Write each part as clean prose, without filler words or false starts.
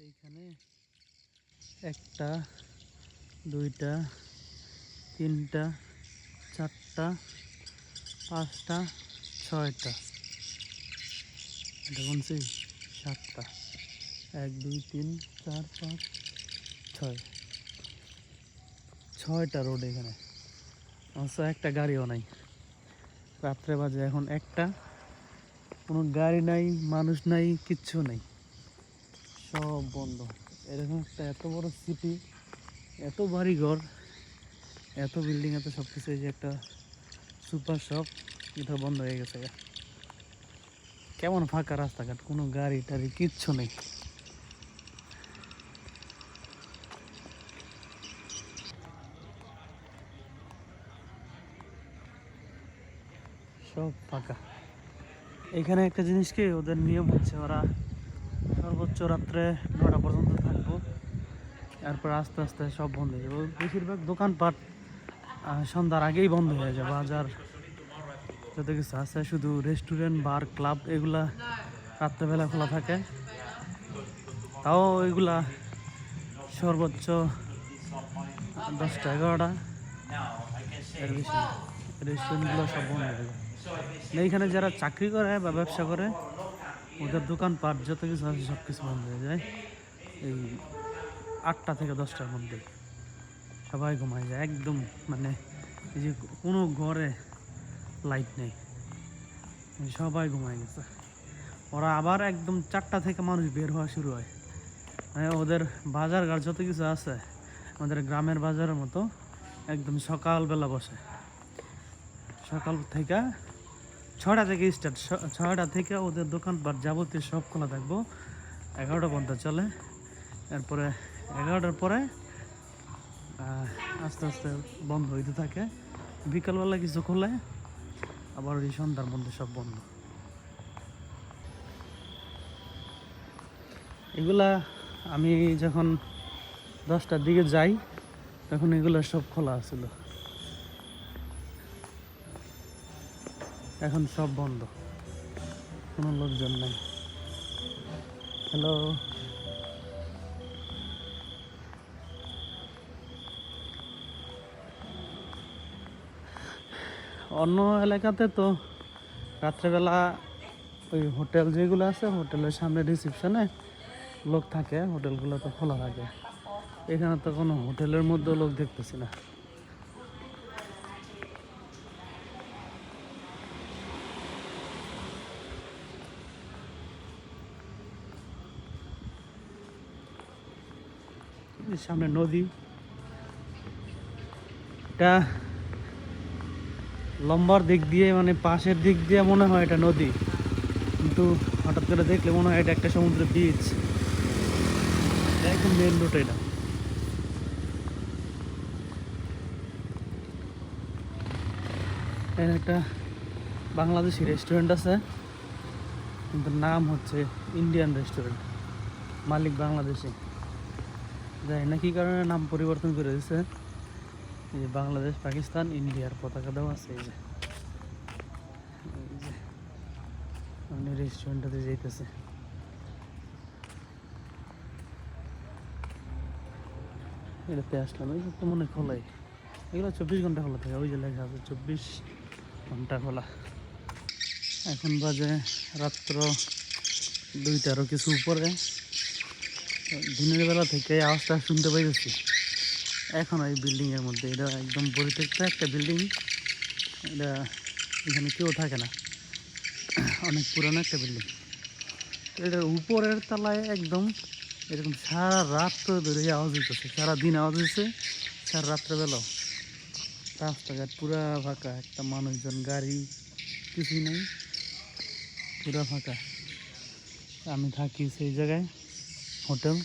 এইখানে একটা, দুইটা, তিনটা, চারটা, পাঁচটা, ছয়টা, এটা গুনছি সাতটা, 1 2 3 4 5 6, 6টা রোড এখানে। অবশ্য একটা গাড়িও নাই। রাত্রে বাজে এখন একটা, কোনো গাড়ি নাই, মানুষ নাই, কিচ্ছু নেই, সব বন্ধ। এরকম একটা এত বড় সিটি, এত বাড়িঘর, এত বিল্ডিং, এত সব কিছু, এই যে একটা সুপার শপ, এটা বন্ধ হয়ে গেছে। কেমন ফাঁকা রাস্তাঘাট, কোনো গাড়ি টাড়ি কিচ্ছু নেই। সব ফাঁকা। এখানে একটা জিনিস কি, ওদের নিয়ম হচ্ছে ওরা সর্বোচ্চ রাত্রে 9টা পর্যন্ত থাকবো, তারপর আস্তে আস্তে সব বন্ধ হয়ে যাবে। বেশিরভাগ দোকানপাট সন্ধ্যার আগেই বন্ধ হয়ে যায়। বাজার যত কিছু আছে, শুধু রেস্টুরেন্ট, বার, ক্লাব এগুলা রাত্রেবেলা খোলা থাকে। তাও এগুলা সর্বোচ্চ 10টা 11টা, এর বেশি। রেস্টুরেন্টগুলো সব বন্ধ হয়ে যায়। এইখানে যারা চাকরি করে বা ব্যবসা করে, ওদের দোকানপাট যত কিছু আছে সব কিছু বন্ধ হয়ে যায় এই 8টা থেকে 10টার মধ্যে। সবাই ঘুমায় যায় একদম, মানে এই যে কোনো ঘরে লাইট নেই, সবাই ঘুমায় গেছে। ওরা আবার একদম 4টা থেকে মানুষ বের হওয়া শুরু হয়। মানে ওদের বাজার ঘাট যত কিছু আছে আমাদের গ্রামের বাজারের মতো, একদম সকালবেলা বসে। সকাল থেকে 6টা থেকে স্টার্ট, 6টা থেকে ওদের দোকানপাট যাবতীয় সব খোলা থাকবো, 11টা পর্যন্ত চলে। এরপরে 11টার পরে আস্তে আস্তে বন্ধ হইতে থাকে। বিকালবেলা কিছু খোলে, আবার ওই সন্ধ্যার মধ্যে সব বন্ধ। এগুলা আমি যখন 10টার দিকে যাই তখন এগুলো সব খোলা ছিল, এখন সব বন্ধ, কোনো লোকজন নেই। হ্যালো, অন্য এলাকাতে তো রাত্রেবেলা ওই হোটেল যেগুলো আছে, হোটেলের সামনে রিসেপশনে লোক থাকে, হোটেলগুলো তো খোলা থাকে। এখানে তো কোনো হোটেলের মধ্যে লোক দেখতেছি না। সামনে নদী, এটা লম্বার দিক দিয়ে, মানে পাশের দিক দিয়ে মনে হয় এটা নদী, কিন্তু হঠাৎ করে দেখলে মনে হয় এটা একটা সমুদ্র বিচ। একদম মেন রোড এটা। এখানে একটা বাংলাদেশি রেস্টুরেন্ট আছে, কিন্তু নাম হচ্ছে ইন্ডিয়ান রেস্টুরেন্ট, মালিক বাংলাদেশি। জানি না কি কারণে নাম পরিবর্তন করে দিয়েছে। এই যে বাংলাদেশ, পাকিস্তান, ইন্ডিয়ার পতাকা দেওয়া আছে। এই যে আপনি রেস্টুরেন্টটাতে যাইতেছে। এটাতে আসলাম, এই তো মনে খোলাই, এগুলো 24 ঘন্টা খোলা থাকে। ওই যে লেখা আছে 24 ঘন্টা খোলা। এখন বাজে রাত্র 2টারও কিছু উপরে। দিনের বেলা থেকে আওয়াজটা শুনতে পাইতেছি এখন এই বিল্ডিংয়ের মধ্যে। এটা একদম পরিত্যক্ত একটা বিল্ডিং, এটা এখানে কেউ থাকে না, অনেক পুরানো একটা বিল্ডিং। এটার উপরের তলায় একদম এরকম সারা রাত ধরে আওয়াজ হইতেছে, সারাদিন আওয়াজ হয়েছে, সারা রাত্রেবেলাও। রাস্তাঘাট পুরা ফাঁকা, একটা মানুষজন, গাড়ি কিছুই নেই, পুরা ফাঁকা। আমি থাকি সেই জায়গায়, হোটেল,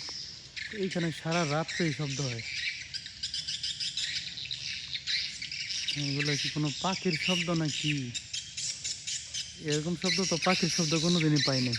এইখানে সারা রাত্রেই শব্দ হয়। এগুলো কি কোনো পাখির শব্দ নাকি? এরকম শব্দ তো পাখির শব্দ কোনোদিনই পাইনি।